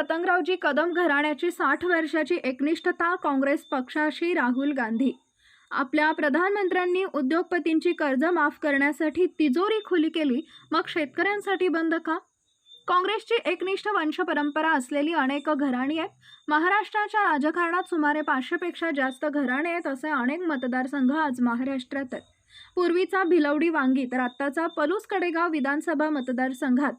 पतंगरावजी कदम घराण्याची 60 वर्षाची एकनिष्ठता काँग्रेस पक्षाशी राहुल गांधी. आपल्या प्रधानमंत्र्यांनी उद्योगपतींची कर्ज माफ करण्यासाठी तिजोरी खुली केली, मग शेतकऱ्यांसाठी बंद का? काँग्रेसची एकनिष्ठ वंशपरंपरा असलेली अनेक घराणी आहेत. महाराष्ट्राच्या राजकारणात सुमारे 500 पेक्षा जास्त घराणे आहेत. असे अनेक मतदारसंघ आज महाराष्ट्रात आहेत. पूर्वीचा भिलवडी वांगी तर आत्ताचा पलूस कडेगाव विधानसभा मतदारसंघात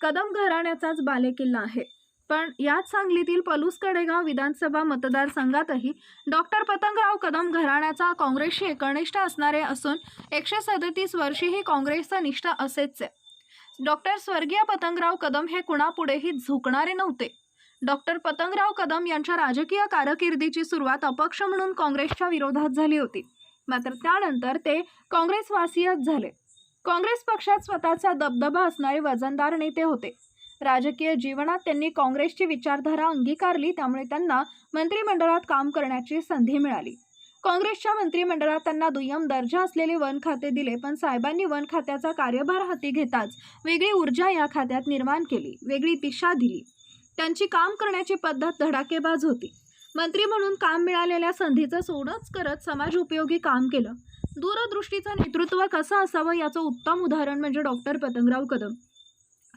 कदम घराण्याचाच बालेकिल्ला आहे. पण याच सांगलीतील पलूस कडेगाव विधानसभा मतदारसंघातही डॉक्टर पतंगराव कदम घराण्याचा काँग्रेसशी एकनिष्ठ असणारे असून 137 वर्षीही काँग्रेसचा निष्ठा असेच आहे. डॉक्टर स्वर्गीय पतंगराव कदम हे कुणापुढेही झुकणारे नव्हते. डॉक्टर पतंगराव कदम यांच्या राजकीय कारकिर्दीची सुरुवात अपक्ष म्हणून काँग्रेसच्या विरोधात झाली होती. मात्र त्यानंतर ते काँग्रेसवासीयच झाले. काँग्रेस पक्षात स्वतःचा दबदबा असणारे वजनदार नेते होते. राजकीय जीवनात त्यांनी काँग्रेसची विचारधारा अंगीकारली, त्यामुळे त्यांना मंत्रिमंडळात काम करण्याची संधी मिळाली. काँग्रेसच्या मंत्रिमंडळात त्यांना दुय्यम दर्जा असलेले वन खाते दिले, पण साहेबांनी वन खात्याचा कार्यभार हाती घेताच वेगळी ऊर्जा या खात्यात निर्माण केली, वेगळी दिशा दिली. त्यांची काम करण्याची पद्धत धडाकेबाज होती. मंत्री म्हणून काम मिळालेल्या संधीचं सोडच करत समाज उपयोगी काम केलं. दूरदृष्टीचं नेतृत्व कसं असावं याचं उत्तम उदाहरण म्हणजे डॉक्टर पतंगराव कदम.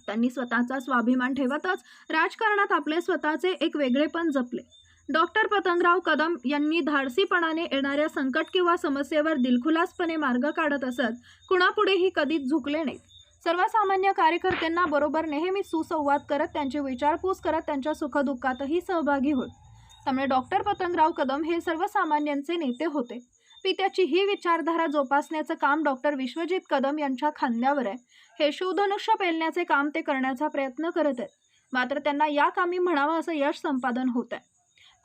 त्यांनी स्वतःचा स्वाभिमान ठेवतच राजकारणात आपले स्वतःचे एक वेगळेपण जपले. डॉक्टर पतंगराव कदम यांनी धाडसीपणाने येणाऱ्या संकट किंवा समस्येवर दिलखुलासपणे मार्ग काढत असत कुणापुढेही कधीच झुकले नाहीत. सर्वसामान्य कार्यकर्त्यांना बरोबर नेहमी सुसंवाद करत, त्यांची विचारपूस करत, त्यांच्या सुखदुःखातही सहभागी होत. त्यामुळे डॉक्टर पतंगराव कदम हे सर्वसामान्यांचे नेते होते. पित्याची ही विचारधारा जोपासण्याचं काम डॉक्टर विश्वजित कदम यांच्या खांद्यावर आहे. हे शिवधनुष्य पेलण्याचे काम ते करण्याचा प्रयत्न करत आहेत. मात्र त्यांना या कामी म्हणावं असं यश संपादन होत आहे.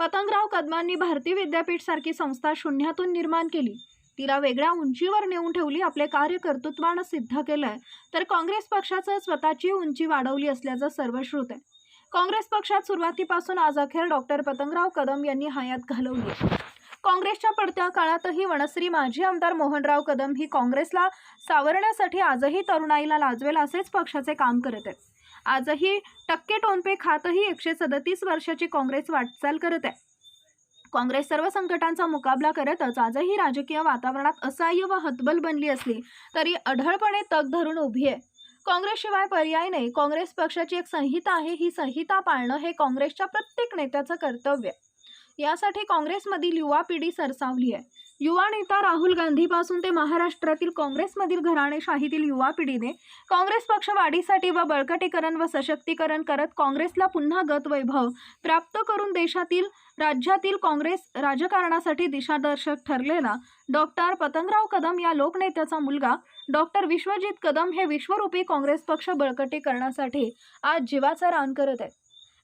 पतंगराव कदमांनी भारतीय विद्यापीठ सारखी संस्था शून्यातून निर्माण केली, तिला वेगळ्या उंचीवर नेऊन ठेवली, आपले कार्य कर्तृत्वानं सिद्ध केलंय. तर काँग्रेस पक्षाचं स्वतःची उंची वाढवली असल्याचं सर्वश्रुत आहे. काँग्रेस पक्षात सुरुवातीपासून आज अखेर डॉक्टर पतंगराव कदम यांनी हयात घालवली. काँग्रेसच्या पडत्या काळातही वनश्री माजी आमदार मोहनराव कदम ही काँग्रेसला सावरण्यासाठी आजही तरुणाईला लाजवेल असेच पक्षाचे काम करत आहेत. आजही टक्के टोनपे खातही 137 वर्षाची काँग्रेस वाटचाल करत आहे. काँग्रेस सर्व संकटांचा मुकाबला करतच आजही राजकीय वातावरणात असहाय्य व हतबल बनली असली तरी अढळपणे तग धरून उभी आहे. काँग्रेसशिवाय पर्याय नाही. काँग्रेस पक्षाची एक संहिता आहे, ही संहिता पाळणं हे काँग्रेसच्या प्रत्येक नेत्याचं कर्तव्य आहे. यासाठी काँग्रेसमधील युवा पिढी सरसावली आहे. युवा नेता राहुल गांधीपासून ते महाराष्ट्रातील काँग्रेसमधील घराणेशाहीतील युवा पिढीने काँग्रेस पक्ष वाढीसाठी व बळकटीकरण व सशक्तीकरण करत काँग्रेसला पुन्हा गतवैभव प्राप्त करून देशातील राज्यातील काँग्रेस राजकारणासाठी दिशादर्शक ठरलेला डॉक्टर पतंगराव कदम या लोकनेत्याचा मुलगा डॉक्टर विश्वजित कदम हे विश्वरूपी काँग्रेस पक्ष बळकटीकरणासाठी आज जीवाचं रान करत आहेत.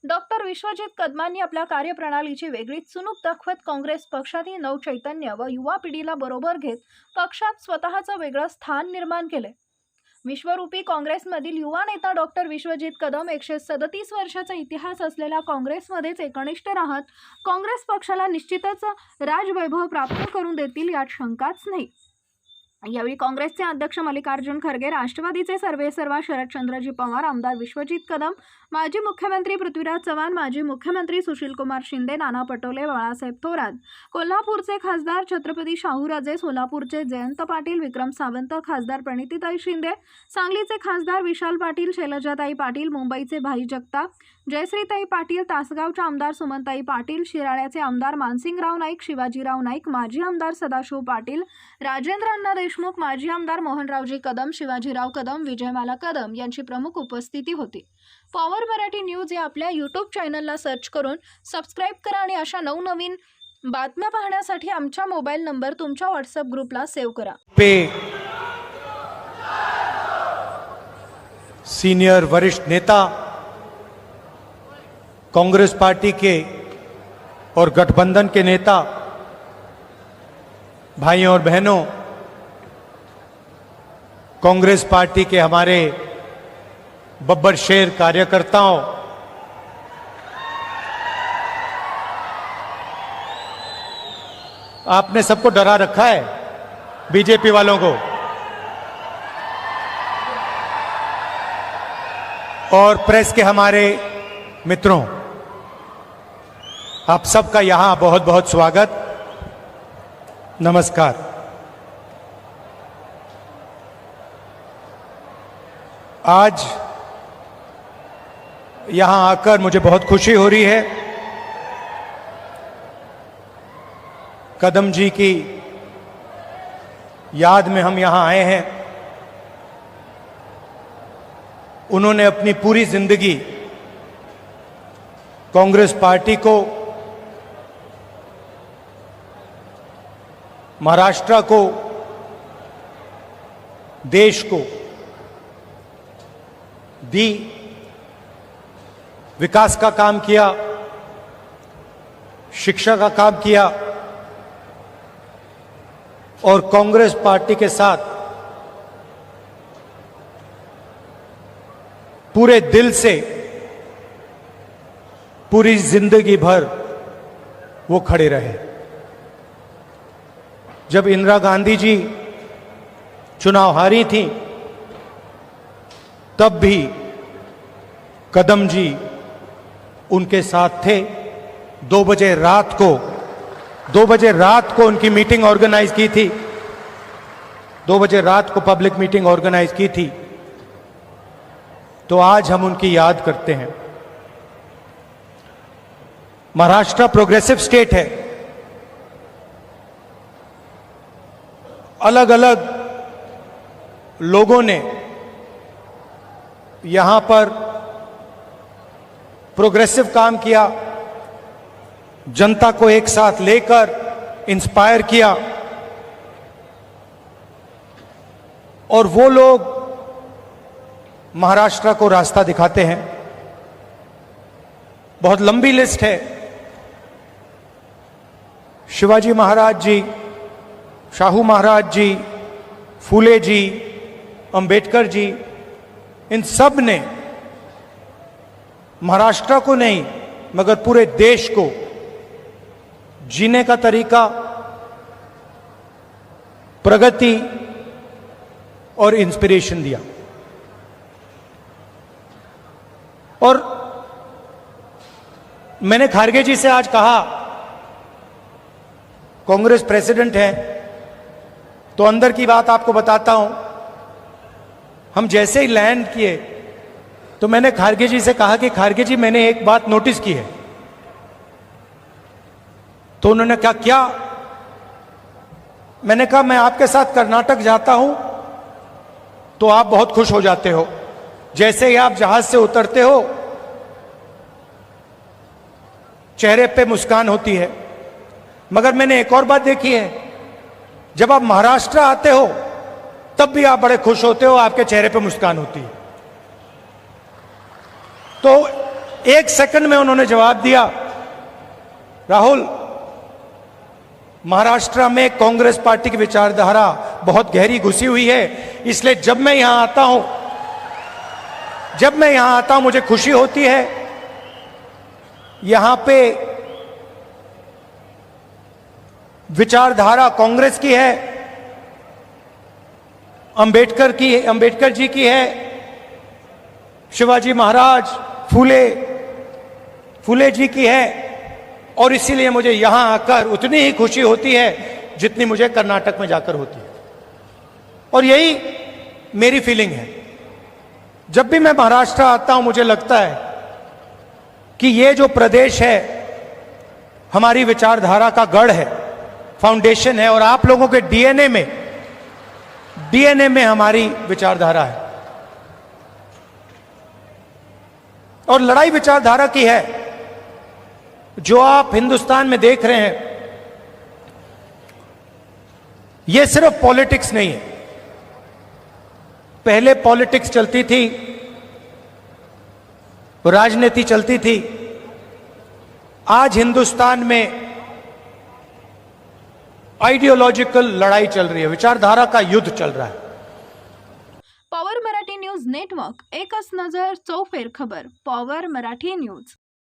डॉक्टर विश्वजित कदमांनी आपल्या कार्यप्रणालीची वेगळीच चुणूक दाखवत काँग्रेस पक्षातील नवचैतन्य व युवा पिढीला बरोबर घेत पक्षात स्वतःचं वेगळं स्थान निर्माण केले. विश्वरूपी काँग्रेसमधील युवा नेता डॉक्टर विश्वजित कदम 137 वर्षाचा इतिहास असलेल्या काँग्रेसमध्येच एकनिष्ठ राहत काँग्रेस पक्षाला निश्चितच राजवैभव प्राप्त करून देतील यात शंकाच नाही. यावेळी काँग्रेसचे अध्यक्ष मल्लिकार्जुन खरगे, राष्ट्रवादीचे सर्वेसर्वा शरदचंद्रजी पवार, आमदार विश्वजित कदम, माजी मुख्यमंत्री पृथ्वीराज चव्हाण, माजी मुख्यमंत्री सुशीलकुमार शिंदे, नाना पटोले, बाळासाहेब थोरात, कोल्हापूरचे खासदार छत्रपती शाहूराजे, सोलापूरचे जयंत पाटील, विक्रम सावंत, खासदार प्रणितीताई शिंदे, सांगलीचे खासदार विशाल पाटील, शैलजाताई पाटील, मुंबईचे भाई जगताप, जयश्रीताई पाटील, तासगावच्या आमदार सुमनताई पाटील, शिराळ्याचे आमदार मानसिंगराव नाईक, शिवाजीराव नाईक, माजी आमदार सदाशिव पाटील, राजेंद्र अण्णा देशमुख, माजी आमदार मोहनरावजी कदम, शिवाजीराव कदम, विजयमाला कदम यांची प्रमुख उपस्थिती होती. पॉवर मराठी न्यूज या आपल्या यूट्यूब चॅनलला सर्च करून सबस्क्राईब करा आणि अशा नवनवीन बातम्या पाहण्यासाठी आमचा मोबाईल नंबर तुमच्या व्हॉट्सअप ग्रुपला सेव्ह करा. सीनियर वरिष्ठ नेता कांग्रेस पार्टी के और गठबंधन के नेता भाइयों और बहनों, कांग्रेस पार्टी के हमारे बब्बर शेर कार्यकर्ताओं, आपने सबको डरा रखा है, बीजेपी वालों को, और प्रेस के हमारे मित्रों, आप सबका यहां बहुत बहुत स्वागत। नमस्कार। आज यहां आकर मुझे बहुत खुशी हो रही है। कदम जी की याद में हम यहां आए हैं। उन्होंने अपनी पूरी जिंदगी कांग्रेस पार्टी को, महाराष्ट्र को, देश को दी, विकास का काम किया, शिक्षा का काम किया और कांग्रेस पार्टी के साथ पूरे दिल से पूरी जिंदगी भर वो खड़े रहे। जब इंदिरा गांधी जी चुनाव हारी थी तब भी कदम जी उनके साथ थे। 2 बजे रात को उनकी मीटिंग ऑर्गेनाइज की थी। 2 बजे रात को पब्लिक मीटिंग ऑर्गेनाइज की थी। तो आज हम उनकी याद करते हैं। महाराष्ट्र प्रोग्रेसिव स्टेट है। अलग अलग लोगों ने यहां पर प्रोग्रेसिव काम किया, जनता को एक साथ लेकर इंस्पायर किया और वो लोग महाराष्ट्र को रास्ता दिखाते हैं। बहुत लंबी लिस्ट है। शिवाजी महाराज जी, शाहू महाराज जी, फूले जी, अंबेडकर जी, इन सब ने महाराष्ट्र को नहीं मगर पूरे देश को जीने का तरीका, प्रगति और इंस्पिरेशन दिया। और मैंने खारगे जी से आज कहा, कांग्रेस प्रेसिडेंट हैं तो अंदर की बात आपको बताता हूं। हम जैसे ही लैंड किए तो मैंने खारगे जी से कहा कि खारगे जी मैंने एक बात नोटिस की है। तो उन्होंने कहा क्या? मैंने कहा मैं आपके साथ कर्नाटक जाता हूं तो आप बहुत खुश हो जाते हो। जैसे ही आप जहाज से उतरते हो चेहरे पे मुस्कान होती है। मगर मैंने एक और बात देखी है, जब आप महाराष्ट्र आते हो तब भी आप बड़े खुश होते हो, आपके चेहरे पे मुस्कान होती है। तो 1 सेकंड में उन्होंने जवाब दिया, राहुल, महाराष्ट्र में कांग्रेस पार्टी की विचारधारा बहुत गहरी घुसी हुई है, इसलिए जब मैं यहां आता हूं मुझे खुशी होती है। यहां पे विचारधारा कांग्रेस की है, अंबेडकर जी की है, शिवाजी महाराज, फूले जी की है। और इसीलिए मुझे यहां आकर उतनी ही खुशी होती है जितनी मुझे कर्नाटक में जाकर होती है। और यही मेरी फीलिंग है। जब भी मैं महाराष्ट्र आता हूं मुझे लगता है कि ये जो प्रदेश है हमारी विचारधारा का गढ़ है, फाउंडेशन है और आप लोगों के डीएनए में हमारी विचारधारा है। और लड़ाई विचारधारा की है। जो आप हिंदुस्तान में देख रहे हैं ये सिर्फ पॉलिटिक्स नहीं है। पहले पॉलिटिक्स चलती थी, राजनीति चलती थी। आज हिंदुस्तान में आइडियोलॉजिकल लड़ाई चल रही है, विचारधारा का युद्ध चल रहा है। पॉवर मराठी न्यूज नेटवर्क, एकच नजर चौफेर खबर। Power Marathi news.